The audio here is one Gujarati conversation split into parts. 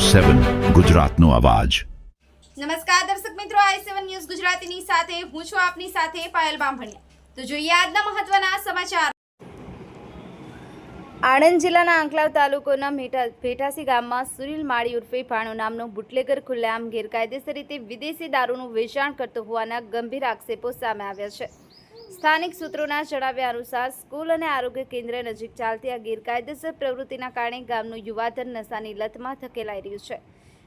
7 ગુજરાતનો અવાજ। નમસ્કાર દર્શક મિત્રો, i7 ન્યૂઝ ગુજરાતીની સાથે હું છું આપની સાથે પાયલ બામભણિયા। તો જોઈએ આજના મહત્વના સમાચાર। આણંદ જિલ્લાના આંકલાવ તાલુકાના ભેટાસી ગામમાં સુનિલ માળી ઉર્ફે ભાણો નામનો બુટલેગર ખુલ્લેઆમ ગેરકાયદેસર રીતે વિદેશી દારૂનું વેચાણ કરતો હોવાના ગંભીર આક્ષેપો સામે આવ્યા છે। સ્થાનિક સૂત્રોના જણાવ્યા અનુસાર સ્કૂલ અને આરોગ્ય કેન્દ્ર નજીક ચાલતી આ ગેરકાયદેસર પ્રવૃત્તિના કારણે ગામનું યુવાધન નશાની લતમાં ધકેલાઈ રહ્યું છે।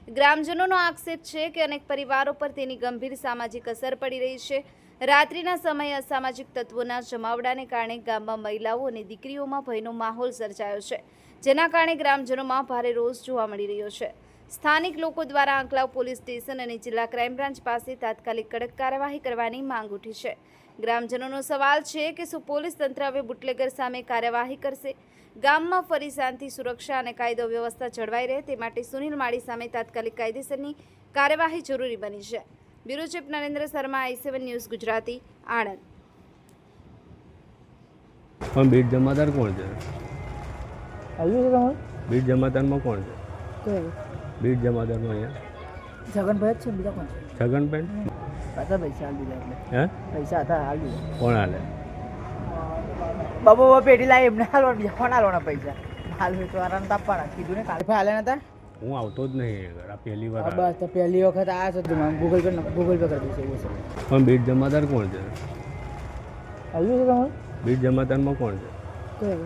ગ્રામજનોનો આક્ષેપ છે કે અનેક પરિવારો પર તેની ગંભીર સામાજિક અસર પડી રહી છે। રાત્રિના સમયે અસામાજિક તત્વોના જમાવડાને કારણે ગામમાં મહિલાઓ અને દીકરીઓમાં ભયનો માહોલ સર્જાયો છે, જેના કારણે ગ્રામજનોમાં ભારે રોષ જોવા મળી રહ્યો છે। સ્થાનિક લોકો દ્વારા આંકલાવ પોલીસ સ્ટેશન અને જિલ્લા ક્રાઇમ બ્રાન્ચ પાસે તાત્કાલિક કડક કાર્યવાહી કરવાની માંગ ઉઠી છે। ગ્રામજનોનો સવાલ છે કે શું પોલીસ તંત્ર હવે બુટલેગર સામે કાર્યવાહી કરશે? ગામમાં ફરી શાંતિ, સુરક્ષા અને કાયદો વ્યવસ્થા જળવાઈ રહે તે માટે સુનિલ માળી સામે તાત્કાલિક કાયદેસરની કાર્યવાહી જરૂરી બની છે। Bureau chief Narendra Sharma, i7 news Gujarati, Anand. પણ બીટ જમાદાર કોણ છે? આવ્યું છે તમારું? બીટ જમાદારમાં કોણ છે? કયું? બીટ જમાદારમાં અહીંયા છગનભાઈ જ છે, બીજા કોણ છે? છગનબેન હતા પૈસા હાલ દીધા એટલે હે પૈસા હતા હાલ દીધા। કોણ હાલે? બાબા પેટી લાવી એમને હાલવાના, બીજા કોણ હાલવાના પૈસા? હાલ વેચવાના તાપવાના કીધું ને કાલે હાલે નતા। હું આવતો જ નહીં આગળ, આ પહેલી વાર બસ તો પહેલી વખત આ છે ગૂગલ પે કરી દઈશું એવું છે। પણ બીટ જમાદાર કોણ છે? આવ્યું છે તમારું? બીટ જમાદારમાં કોણ છે? કયું?